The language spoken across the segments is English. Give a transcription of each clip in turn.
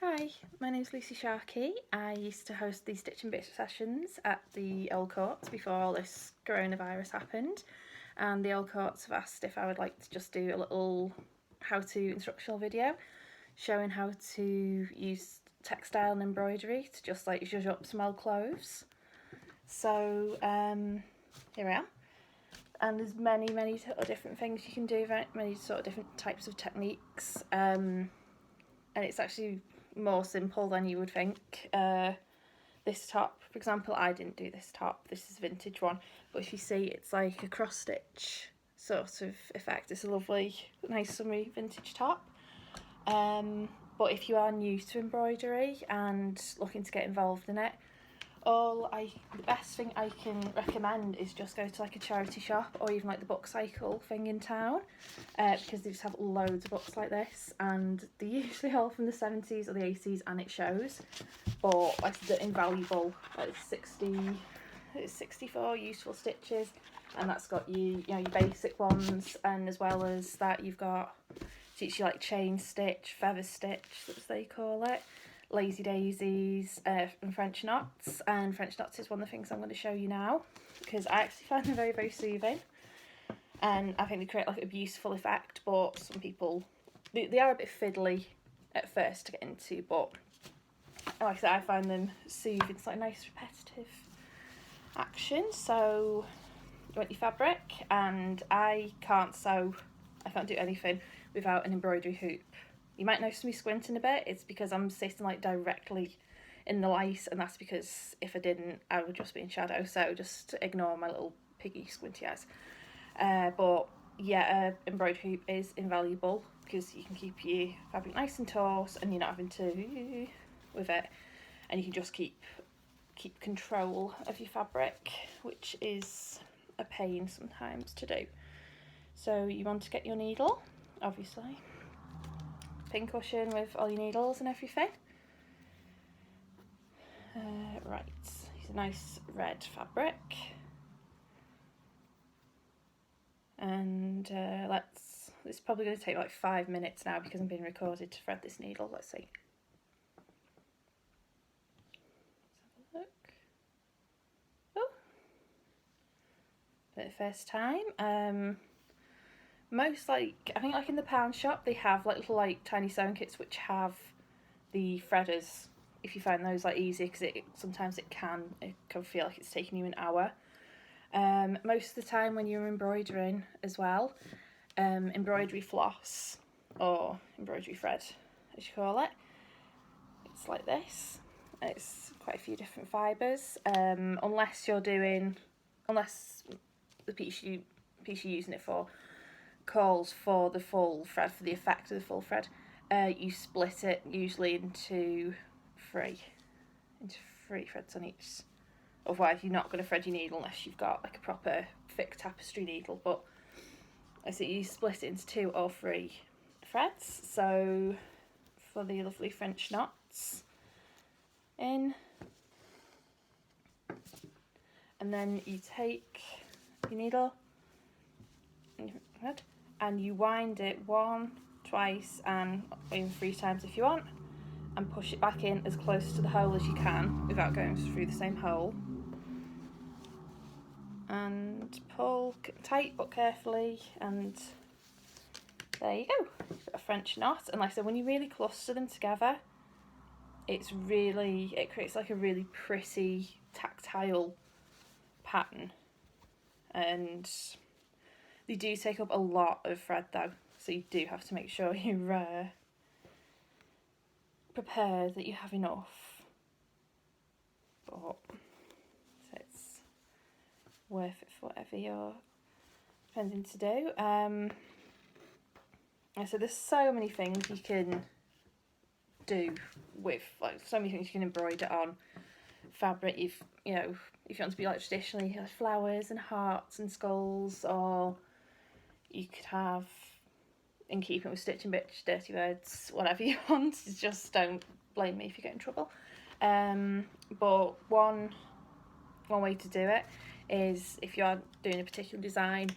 Hi, my name's Lucy Sharkey. I used to host the Stitch and Bitch sessions at the Old Courts before all this coronavirus happened, and the Old Courts have asked if I would like to just do a little how-to instructional video showing how to use textile and embroidery to just like zhuzh up some old clothes. So here I am, and there's many sort of different things you can do, many sort of different types of techniques, and it's actually more simple than you would think. This top, for example, I didn't do this top, this is a vintage one, but if you see, it's like a cross stitch sort of effect. It's a lovely, nice summery vintage top. But if you are new to embroidery and looking to get involved in it, the best thing I can recommend is just go to like a charity shop or even like the Upcycling thing in town, because they just have loads of books like this, and they're usually all from the 70s or the 80s, and it shows. But like they're invaluable. Like 64 useful stitches, and that's got you know your basic ones, and as well as that you've got teach you like chain stitch, feather stitch, as they call it, lazy daisies, and French knots. And French knots is one of the things I'm going to show you now, because I actually find them very soothing, and I think they create like a beautiful effect. But some people, they are a bit fiddly at first to get into, but like I said, I find them soothing. It's like a nice repetitive action. So you want your fabric, and I can't do anything without an embroidery hoop. You might notice me squinting a bit. It's because I'm sitting like directly in the light, and that's because if I didn't, I would just be in shadow. So just ignore my little piggy squinty eyes. But yeah, embroidery hoop is invaluable because you can keep your fabric nice and taut, and you're not having to with it, and you can just keep control of your fabric, which is a pain sometimes to do. So you want to get your needle, obviously, pincushion with all your needles and everything. Right, it's a nice red fabric, and it's probably going to take like 5 minutes now because I'm being recorded to thread this needle. Let's see. Let's have a look. Oh, for the first time. Most I think like in the pound shop they have like little like tiny sewing kits which have the threaders, if you find those like easy, because sometimes it can feel like it's taking you an hour. Most of the time when you're embroidering as well, embroidery floss or embroidery thread as you call it, it's like this. It's quite a few different fibres, unless the piece you're using it for calls for the full thread, for the effect of the full thread. You split it usually into three threads on each. Otherwise you're not going to thread your needle unless you've got like a proper thick tapestry needle. But I see you split it into 2 or 3 threads. So for the lovely French knots in, and then you take your needle and you wind it 1, twice, and even 3 times if you want, and push it back in as close to the hole as you can without going through the same hole, and pull tight but carefully, and there you go. You've got a French knot. And like I said, when you really cluster them together, it creates like a really pretty tactile pattern, and they do take up a lot of thread though, so you do have to make sure you're prepared that you have enough. But so it's worth it for whatever you're intending to do. So there's so many things you can do with, like, so many things you can embroider on fabric. If you want to be like traditionally, like flowers and hearts and skulls, or you could have, in keeping with Stitch and Bitch, dirty words, whatever you want. Just don't blame me if you get in trouble. But one way to do it is, if you're doing a particular design,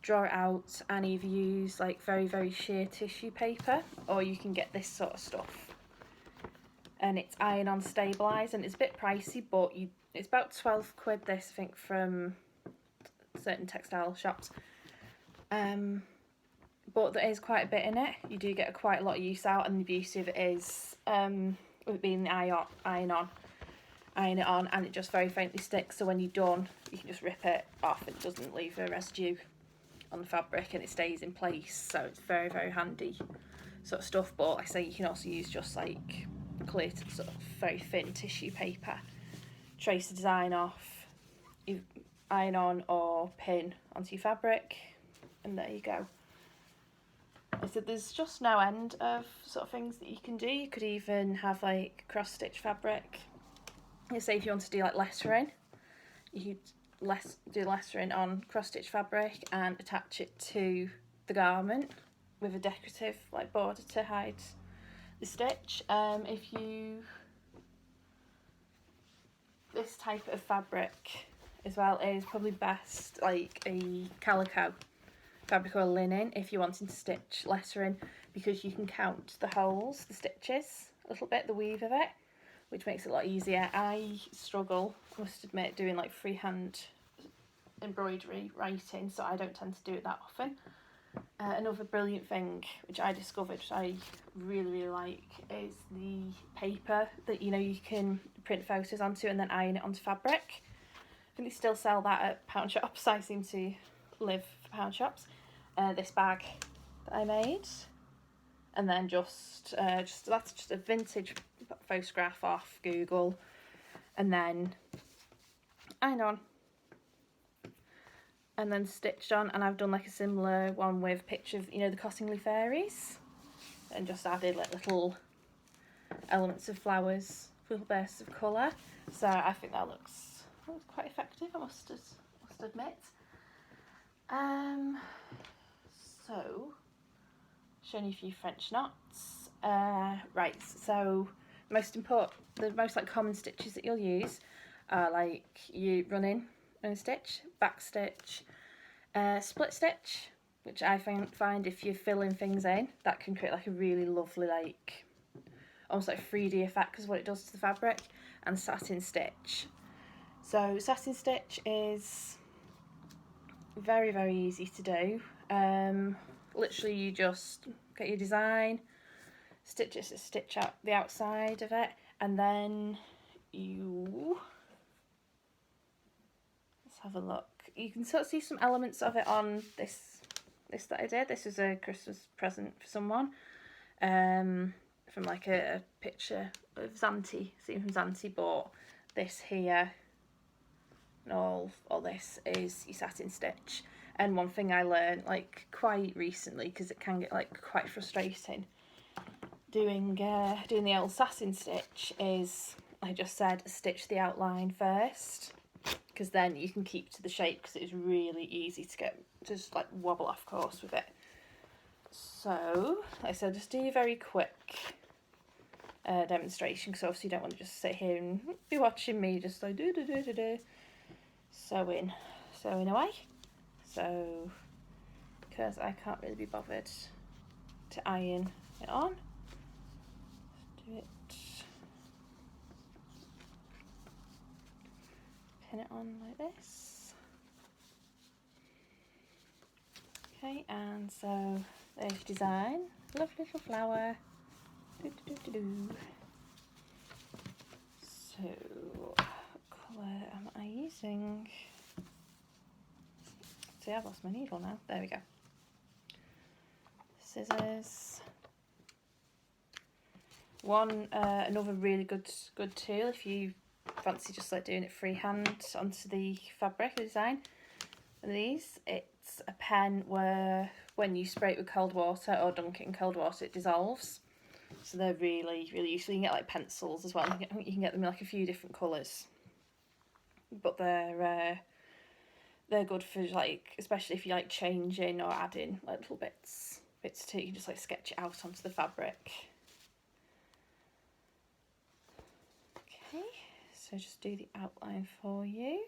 draw it out and either use like very sheer tissue paper, or you can get this sort of stuff and it's iron-on stabilised, and it's a bit pricey, but it's about 12 quid this, I think, from certain textile shops. But there is quite a bit in it. You do get quite a lot of use out, and the beauty of it is, with it being the iron it on, and it just very faintly sticks, so when you're done you can just rip it off. It doesn't leave a residue on the fabric, and it stays in place, so it's very, very handy sort of stuff. But like I say, you can also use just like clear sort of very thin tissue paper, trace the design off, you iron on or pin onto your fabric, and there you go. So there's just no end of sort of things that you can do. You could even have like cross stitch fabric. Say if you want to do like lettering, you could do lettering on cross stitch fabric and attach it to the garment with a decorative like border to hide the stitch. This type of fabric as well is probably best like a calico fabric or linen if you're wanting to stitch lettering, because you can count the holes, the stitches a little bit, the weave of it, which makes it a lot easier. I struggle, I must admit, doing like freehand embroidery writing, so I don't tend to do it that often. Another brilliant thing which I discovered, which I really, really like, is the paper that you can print photos onto and then iron it onto fabric. I think they still sell that at pound shops. I seem to live for pound shops. This bag that I made, and then just that's just a vintage photograph off Google, and then iron on and then stitched on. And I've done like a similar one with a picture of the Cottingley fairies, and just added like little elements of flowers, little bursts of colour. So I think that looks quite effective, I must admit. So showing you a few French knots. Right, so the most like common stitches that you'll use are like you running stitch, back stitch, split stitch, which I find if you're filling things in, that can create like a really lovely like almost like 3D effect because what it does to the fabric, and satin stitch. So satin stitch is very, very easy to do. Literally you just get your design, stitch out the outside of it, and then let's have a look. You can sort of see some elements of it on this that I did. This is a Christmas present for someone, from like a picture of Zante, seen from Zante, but this here and all this is your satin stitch. And one thing I learned like quite recently, because it can get like quite frustrating doing the old satin stitch, is I just said stitch the outline first, because then you can keep to the shape, because it's really easy to just like wobble off course with it. So like I said, just do a very quick demonstration, because obviously you don't want to just sit here and be watching me just like sewing away. So because I can't really be bothered to iron it on, do it, pin it on like this. Okay, and so there's your design, lovely little flower. So what colour am I using? See, I've lost my needle now. There we go. Scissors. Another really good tool if you fancy just like doing it freehand onto the fabric design. And these, it's a pen where when you spray it with cold water or dunk it in cold water, it dissolves. So they're really, really useful. You can get like pencils as well. You can get them in like a few different colours. But they're good for like, especially if you like changing or adding like little bits to it. You can just like sketch it out onto the fabric. Okay, so just do the outline for you.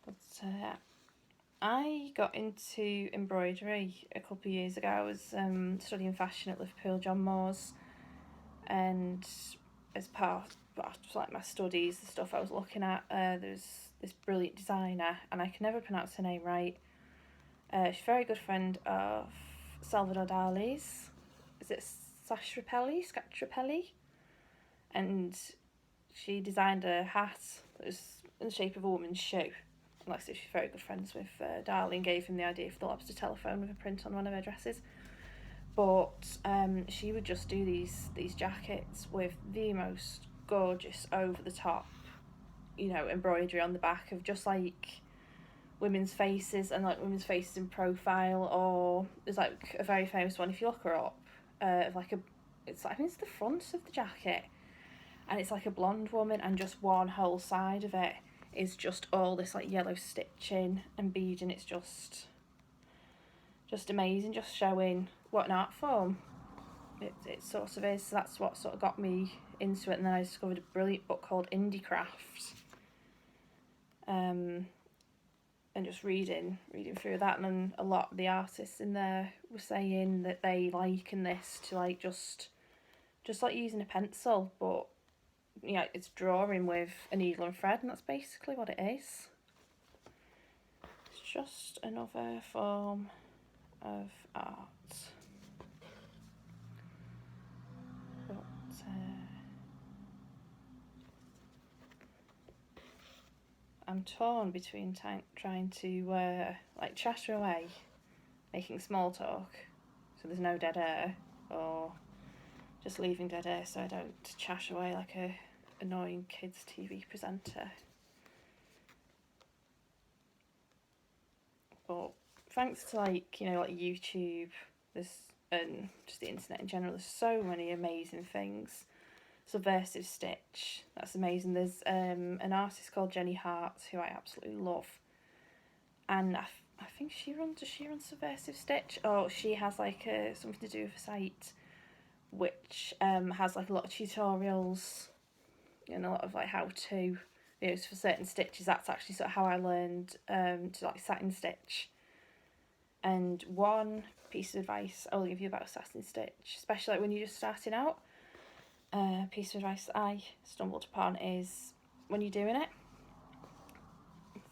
But I got into embroidery a couple of years ago. I was studying fashion at Liverpool John Moores, and as part of like my studies, the stuff I was looking at, there's this brilliant designer, and I can never pronounce her name right. She's a very good friend of Salvador Dali's. Is it Scattrapelli? And she designed a hat that was in the shape of a woman's shoe. And like I said, she's very good friends with Dali, and gave him the idea for the lobster telephone with a print on one of her dresses. But she would just do these jackets with the most gorgeous over the top, embroidery on the back of just like women's faces, and like women's faces in profile. Or there's like a very famous one, if you look her up, of like I think it's the front of the jacket, and it's like a blonde woman, and just one whole side of it is just all this like yellow stitching and beading. It's just amazing, just showing what an art form it sort of is. So that's what sort of got me into it. And then I discovered a brilliant book called Indie Craft, and just reading through that, and then a lot of the artists in there were saying that they liken this to like just like using a pencil, but it's drawing with a needle and thread, and that's basically what it is. It's just another form of art. But I'm torn between trying to like chatter away, making small talk so there's no dead air, or just leaving dead air so I don't chatter away like a annoying kids TV presenter. But thanks to like YouTube, and just the internet in general, there's so many amazing things. Subversive stitch, that's amazing. There's an artist called Jenny Hart who I absolutely love, and I think does she run Subversive Stitch? Oh, she has like something to do with a site which has like a lot of tutorials and a lot of like how to for certain stitches. That's actually sort of how I learned to like satin stitch. And one piece of advice I will give you about satin stitch, especially like when you're just starting out, piece of advice that I stumbled upon is when you're doing it,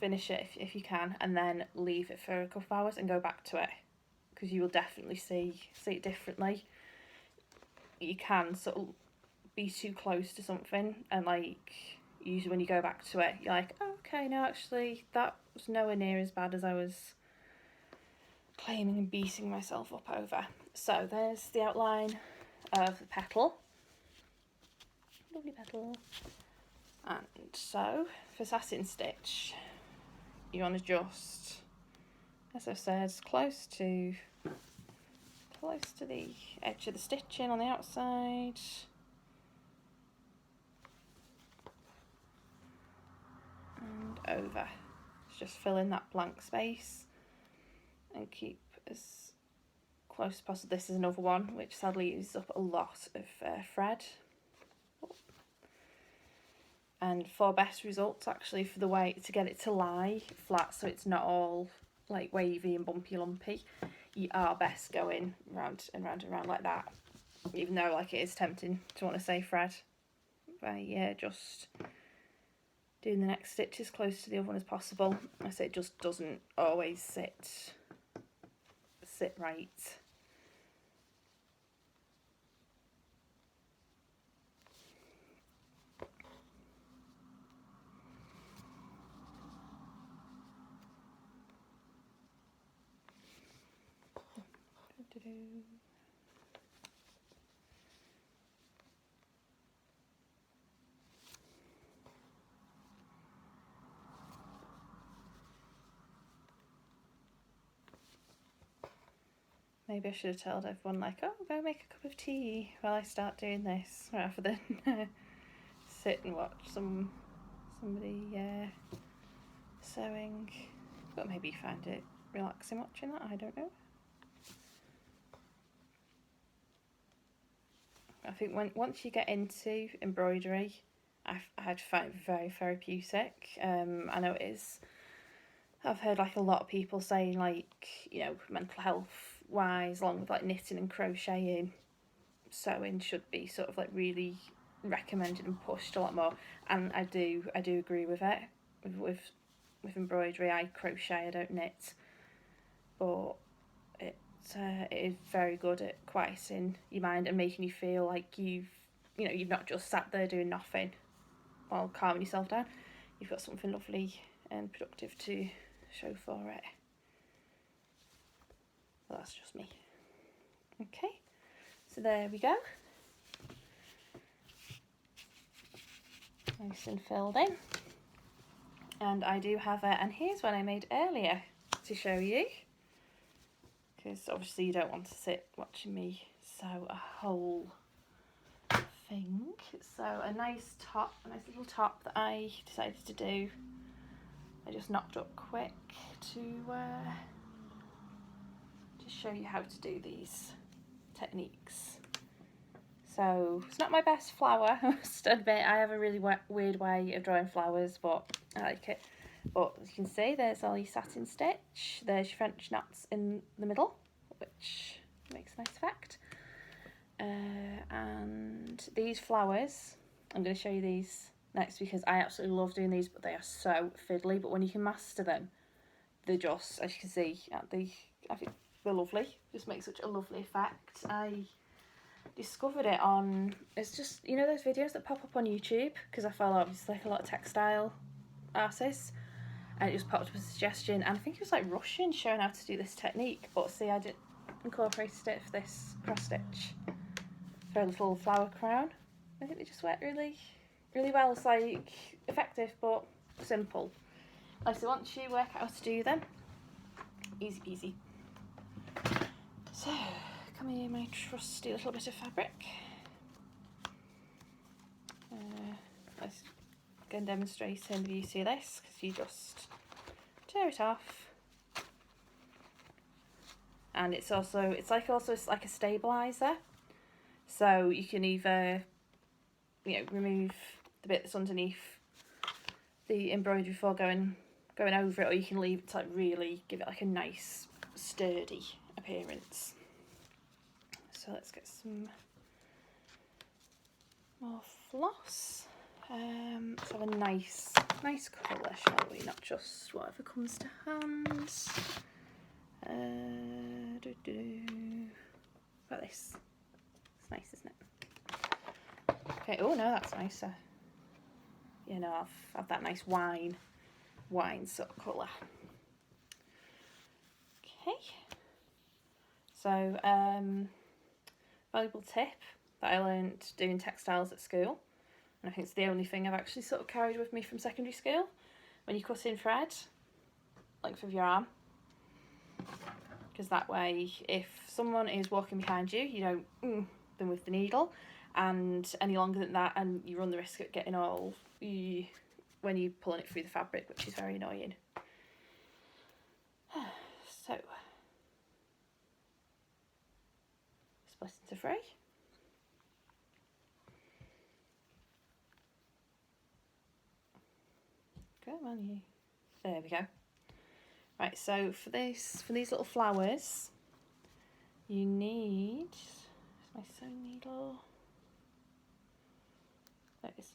finish it if you can, and then leave it for a couple of hours and go back to it, because you will definitely see it differently. You can sort of be too close to something, and like usually when you go back to it, you're like, oh, okay, no, actually that was nowhere near as bad as I was claiming and beating myself up over. So there's the outline of the petal. Lovely petal. And so for satin stitch, you want to just, as I've said, close to the edge of the stitching on the outside. And over. Just fill in that blank space and keep as close as possible. This is another one which sadly uses up a lot of thread. And for best results, actually, for the way to get it to lie flat so it's not all like wavy and bumpy lumpy, you are best going round and round and round like that, even though like it is tempting to want to say thread. By just doing the next stitch as close to the other one as possible. I say it just doesn't always sit right. Maybe I should have told everyone like, oh, go make a cup of tea while I start doing this, rather than sit and watch somebody sewing. But maybe you find it relaxing watching that, I don't know. I think once you get into embroidery, I'd find it very therapeutic. I know it is. I've heard like a lot of people saying like, mental health wise, along with like knitting and crocheting, sewing should be sort of like really recommended and pushed a lot more, and I do agree with it. With embroidery, I crochet, I don't knit, but it is very good at quieting your mind and making you feel like you've not just sat there doing nothing while calming yourself down. You've got something lovely and productive to show for it. Well, that's just me. Okay, so there we go. Nice and filled in. And I do have it, and here's one I made earlier to show you, because obviously you don't want to sit watching me sew a whole thing. So a nice little top that I decided to do. I just knocked up quick to show you how to do these techniques. So it's not my best flower, I must admit. I have a really weird way of drawing flowers, but I like it. But as you can see, there's all your satin stitch. There's your French knots in the middle, which makes a nice effect. And these flowers, I'm going to show you these next because I absolutely love doing these, but they are so fiddly. But when you can master them, they're just, as you can see, I think they're lovely. Just make such a lovely effect. I discovered it on, it's just, you know those videos that pop up on YouTube, because I follow obviously like a lot of textile artists, and it just popped up as a suggestion, and I think it was like Russian showing how to do this technique, but see, I incorporated it for this cross stitch for a little flower crown. I think they just work really well. It's like effective but simple. Like, so once you work out how to do them, easy peasy. So come here, my trusty little bit of fabric. Let's go and demonstrate the beauty of this, because you just tear it off, and it's like a stabilizer. So you can either remove the bit that's underneath the embroidery before going over it, or you can leave it to really give it like a nice sturdy appearance. So let's get some more floss. Let's have a nice colour, shall we? Not just whatever comes to hand. Like this. It's nice, isn't it? Okay. Oh no, that's nicer. I'll have that nice wine sort of colour. Okay. So, valuable tip that I learned doing textiles at school, and I think it's the only thing I've actually sort of carried with me from secondary school. When you cut in thread, length of your arm, because that way if someone is walking behind you, you don't them with the needle, and any longer than that, and you run the risk of getting all when you're pulling it through the fabric, which is very annoying. So split into three. Come on, you. There we go. Right, so for these little flowers, you need my sewing needle. There it is.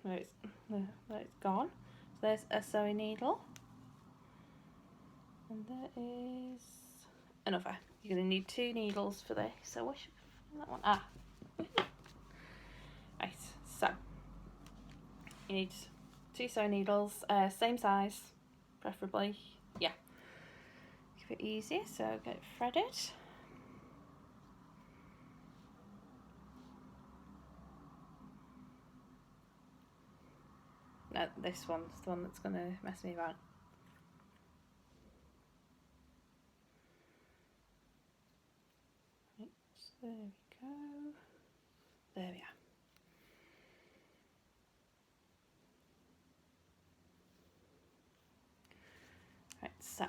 There it's gone. So there's a sewing needle, and there is another. You're going to need 2 needles for this. So I should that one. Right. So you need 2 sewing needles, same size, preferably. Yeah. Keep it easy. So get it threaded. No, this one's the one that's going to mess me around. Right, so there we go. There we are. Right, so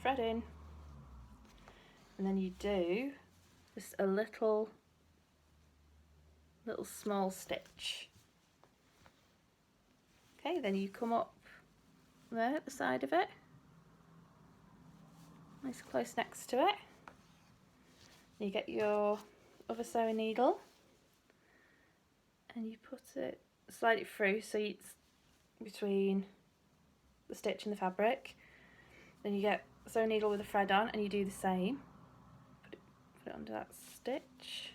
thread in, and then you do just a little small stitch. Okay, then you come up there at the side of it, nice close next to it, You get your other sewing needle and you put it, slide it through so it's between the stitch and the fabric. Then you get a sewing needle with a thread on and you do the same. Put it under that stitch.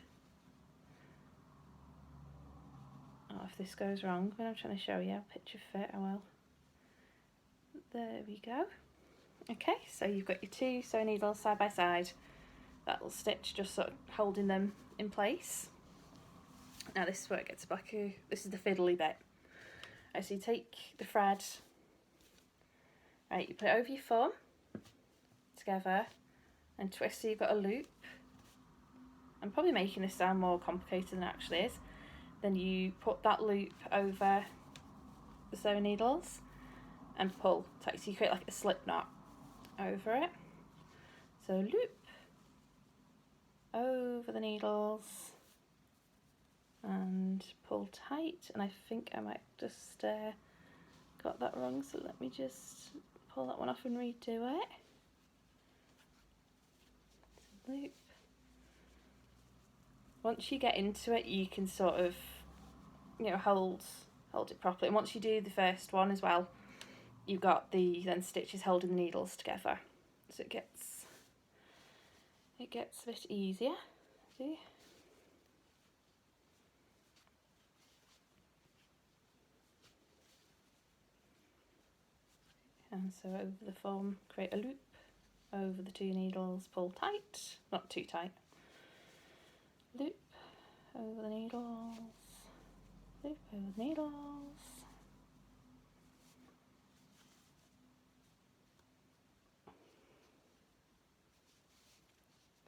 Oh, if this goes wrong when I'm trying to show you, picture fit, I will. There we go. Okay, so you've got your two sewing needles side by side. That little stitch just sort of holding them in place. Now this is where it gets back. This is the fiddly bit. Right, so you take the thread, right, you put it over your thumb together and twist so you've got a loop. I'm probably making this sound more complicated than it actually is. Then you put that loop over the sewing needles and pull tight, so you create like a slip knot over it. So loop over the needles and pull tight, and I think I might just got that wrong, so let me just pull that one off and redo it. Loop. Once you get into it, you can sort of, you know, hold it properly, and once you do the first one as well, you've got the then stitches holding the needles together, so it gets a bit easier. See? And so over the thumb, create a loop over the two needles, pull tight, not too tight. Loop over the needles, loop over the needles.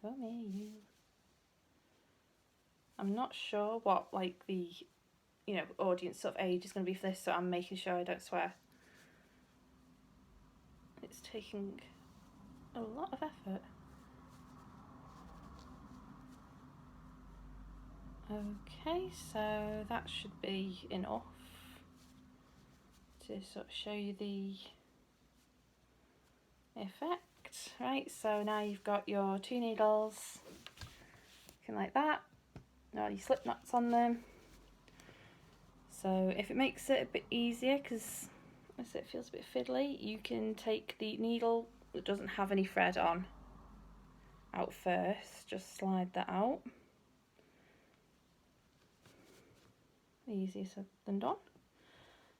Come here, you. I'm not sure what like the, you know, audience sort of age is going to be for this, so I'm making sure I don't swear. It's taking a lot of effort. Okay, so that should be enough to sort of show you the effect. Right, so now you've got your two needles, looking like that. Now your slip knots on them. So if it makes it a bit easier, because it feels a bit fiddly, you can take the needle that doesn't have any thread on out first, just slide that out. Easier said than done.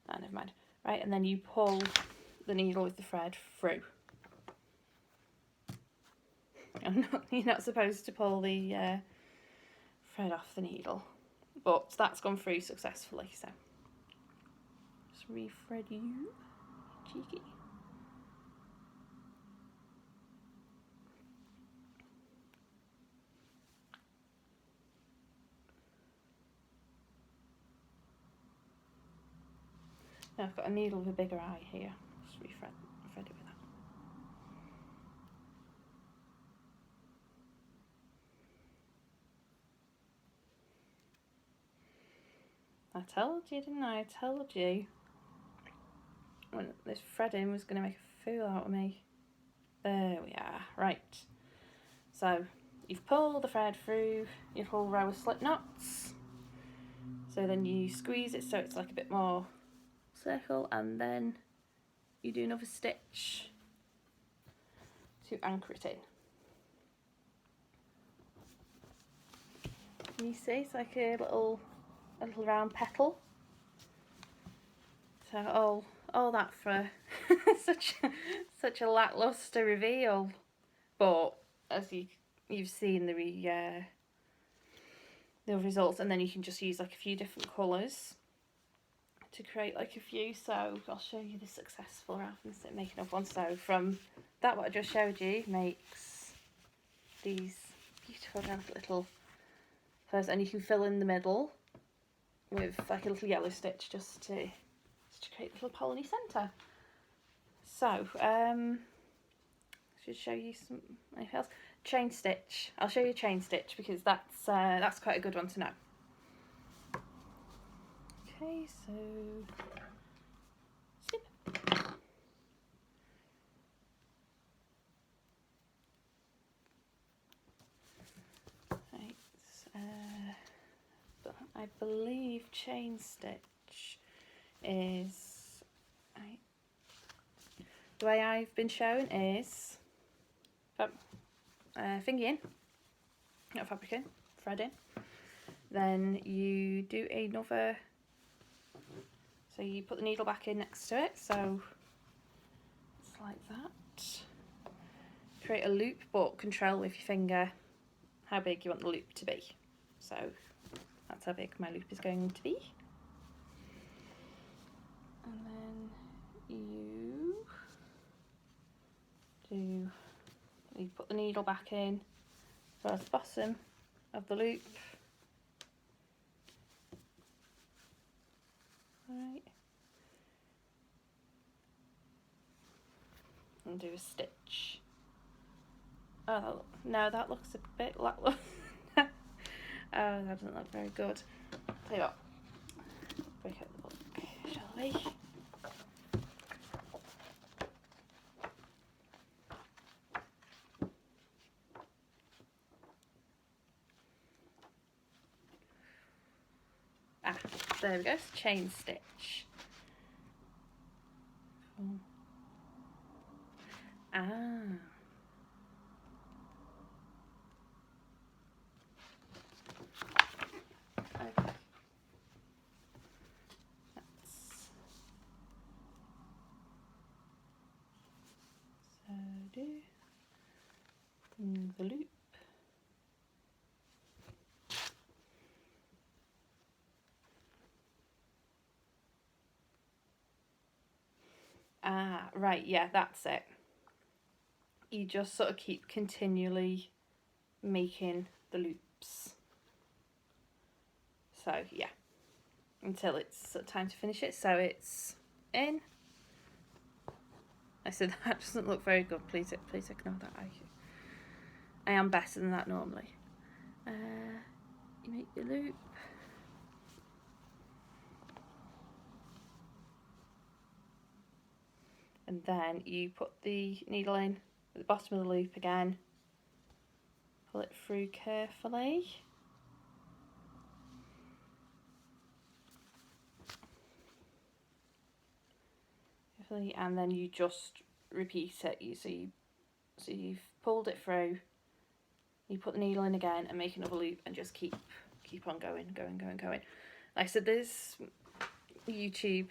Ah, never mind. Right, and then you pull the needle with the thread through. You're not supposed to pull the thread off the needle, but that's gone through successfully, so just re-thread you, cheeky. Now I've got a needle with a bigger eye here, just re-thread it with that. I told you, didn't I? I told you. When this threading was going to make a fool out of me. There we are. Right. So you've pulled the thread through your whole row of slip knots. So then you squeeze it so it's like a bit more circle, and then you do another stitch to anchor it in. You see, it's like a little round petal. So all that for such a lackluster reveal, but as you've seen the results, and then you can just use like a few different colours to create like a few. So I'll show you the successful rather than making up one. So from that, what I just showed you makes these beautiful little flowers, and you can fill in the middle with like a little yellow stitch just to create a little polleny centre. So I should show you anything else. Chain stitch. I'll show you chain stitch because that's quite a good one to know. Okay, so snip. I believe chain stitch is, the way I've been shown is finger in, not fabric in, thread in, then you do another, so you put the needle back in next to it, so it's like that. Create a loop, but control with your finger how big you want the loop to be. So that's how big my loop is going to be. And then you put the needle back in towards the bottom of the loop. Right. And do a stitch. Oh, no, that looks a bit like. Oh, that doesn't look very good. Tell you what, break out the book, shall we? Ah, there we go, chain stitch. Ah. Okay. So do the loop. Ah, right, yeah, that's it. You just sort of keep continually making the loops. So yeah, until it's time to finish it. So it's in. I said that doesn't look very good. Please ignore that. I am better than that normally. You make your loop. And then you put the needle in at the bottom of the loop again. Pull it through carefully. And then you just repeat it. So you've pulled it through, you put the needle in again and make another loop and just keep on going. Like I said, there's YouTube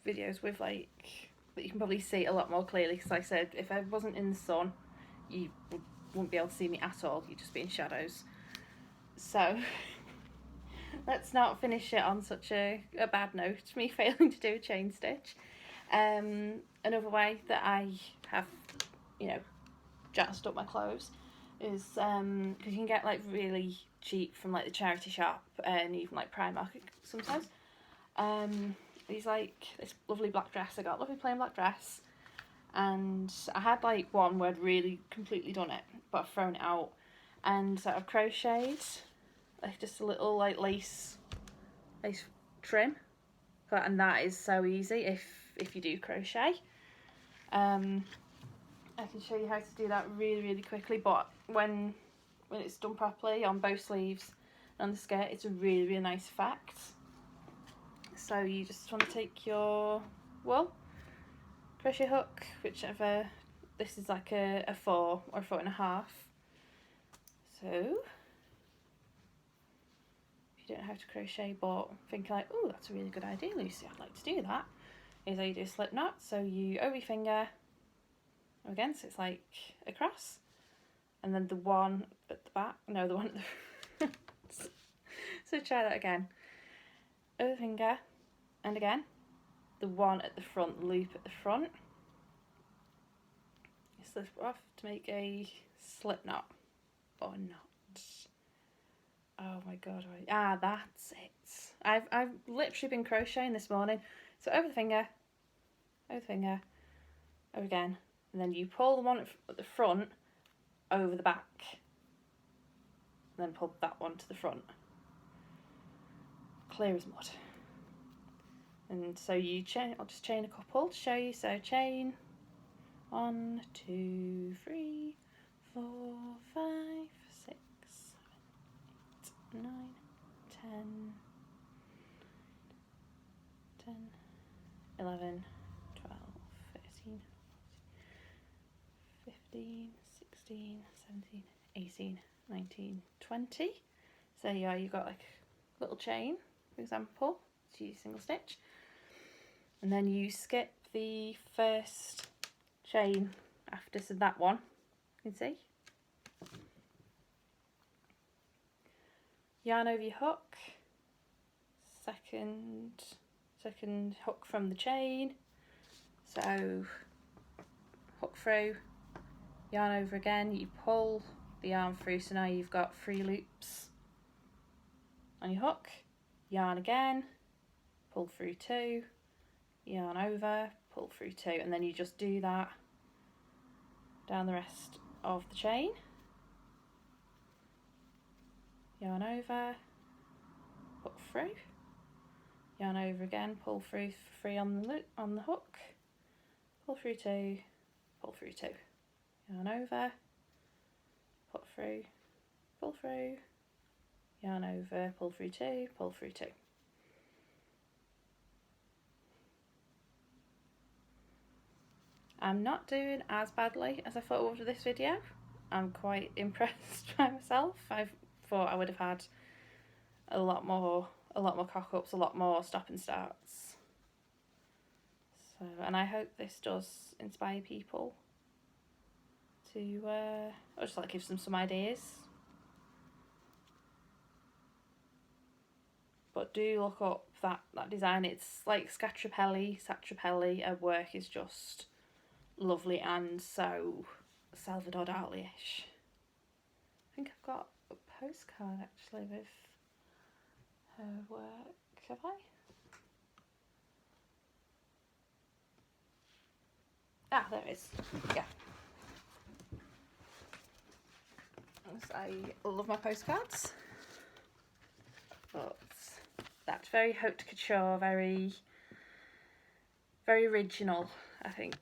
videos with like that you can probably see a lot more clearly, because like I said, if I wasn't in the sun you wouldn't be able to see me at all, you'd just be in shadows. So let's not finish it on such a bad note, me failing to do a chain stitch. Another way that I have, jazzed up my clothes is because you can get like really cheap from like the charity shop and even like Primark sometimes. These like this lovely black dress I got, lovely plain black dress, and I had like one where I'd really completely done it but I've thrown it out, and so I've crocheted like just a little like lace trim, and that is so easy if you do crochet. I can show you how to do that really quickly, but when it's done properly on both sleeves and on the skirt, it's a really nice effect. So you just want to take your wool, crochet hook, whichever, this is like a 4 or 4.5. So if you don't know how to crochet but think like, oh, that's a really good idea, Lucy, I'd like to do that, is how you do a slip knot. So you over your finger again, so it's like a cross, and then the one at the back, no, the one at the so try that again, over the finger, and again the one at the front, loop at the front, you slip off to make a slip knot or knot. Oh my god, that's it. I've literally been crocheting this morning. So over the finger, over again, and then you pull the one at the front over the back, and then pull that one to the front. Clear as mud. And so you chain, I'll just chain a couple to show you. So chain 1, 2, 3, 4, 5, 6, 7, 8, 9, 10, 15, 16, 17, 18, 19, 20. So yeah, you've got like a little chain, for example, to use single stitch. And then you skip the first chain after, so that one, you can see. Yarn over your hook, second hook from the chain, so hook through, yarn over again, you pull the yarn through, so now you've got 3 loops on your hook, yarn again, pull through 2, yarn over, pull through 2, and then you just do that down the rest of the chain. Yarn over, hook through, yarn over again, pull through 3 on the loop on the hook, pull through 2, pull through 2, yarn over, put through, pull through, yarn over, pull through 2, pull through 2. I'm not doing as badly as I thought I would with this video. I'm quite impressed by myself. I thought I would have had a lot more cock-ups, a lot more stop and starts. So, and I hope this does inspire people to, or just like gives them some ideas. But do look up that design. It's like Satrapelli. Her work is just lovely and so Salvador Dali-ish. I think I've got a postcard actually with her work. Have I? Ah, there it is. Yeah. I love my postcards. But that's very haute couture, very original, I think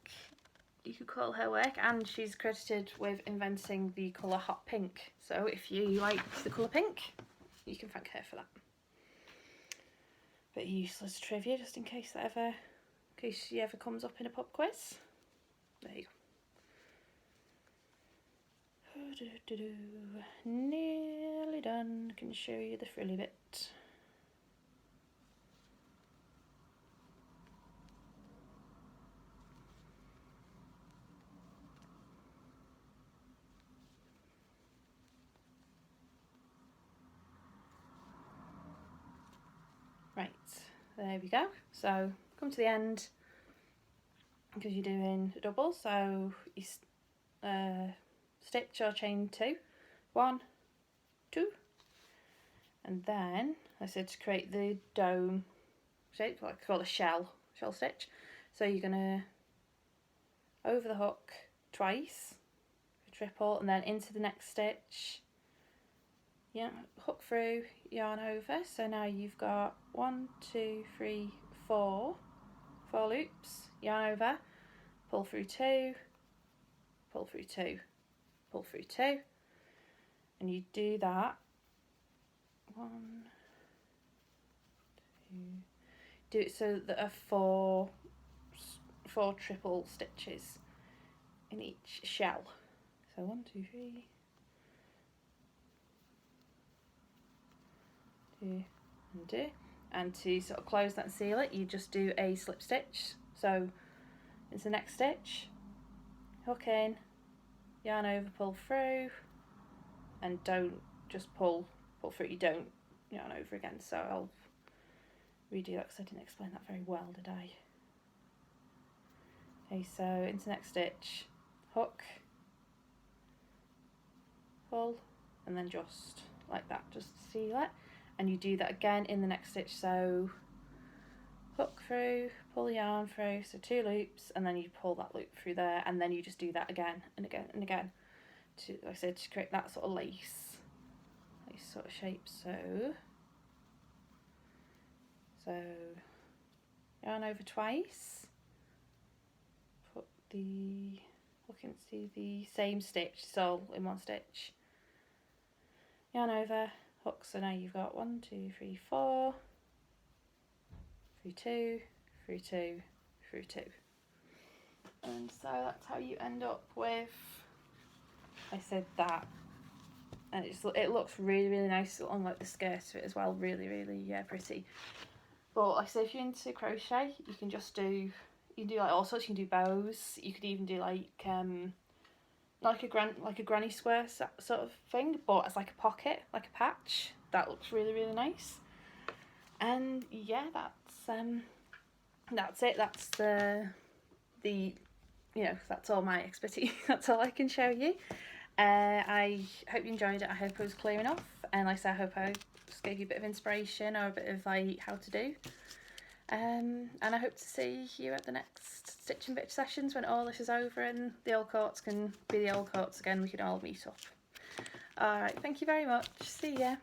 you could call her work, and she's credited with inventing the colour hot pink. So if you like the colour pink, you can thank her for that. Bit useless trivia, just in case she ever comes up in a pub quiz. There you go. Nearly done. Can show you the frilly bit. Right, there we go. So come to the end because you're doing a double. So you stitch or chain 2, 1, 2, and then I said to create the dome shape, what I call a shell stitch. So you're gonna over the hook twice, triple, and then into the next stitch. Yeah, hook through, yarn over. So now you've got 1, 2, 3, 4 loops, yarn over, pull through 2, pull through 2, pull through 2, and you do that 1, 2, do it so that there are 4 triple stitches in each shell. So 1, 2, 3, 2 and 2, and to sort of close that and seal it, you just do a slip stitch. So into the next stitch, hook in, yarn over, pull through, and don't just pull through, you don't yarn over again. So I'll redo that because I didn't explain that very well, did I? Okay, so into the next stitch, hook, pull, and then just like that, just seal it. And you do that again in the next stitch, so hook through, pull the yarn through, so 2 loops, and then you pull that loop through there, and then you just do that again and again and again to, like I said, to create that sort of lace sort of shape. So yarn over twice, put the hook into the same stitch, so in one stitch, yarn over, hook. So now you've got 1, 2, 3, 4, through 2, through 2, through 2, and so that's how you end up with I said that, and it looks really, really nice on like the skirt of it as well. Really, really pretty. But like I say, if you're into crochet, you can just do, you can do like all sorts. You can do bows. You could even do like a granny square sort of thing, but as like a pocket, like a patch. That looks really, really nice. And yeah, that's it. That's the that's all my expertise. That's all I can show you. I hope you enjoyed it. I hope it was clear enough, and like I said, I hope I just gave you a bit of inspiration or a bit of like how to do. And I hope to see you at the next Stitch and Bitch sessions when all this is over and the old courts can be the old courts again. We can all meet up. Alright, thank you very much. See ya.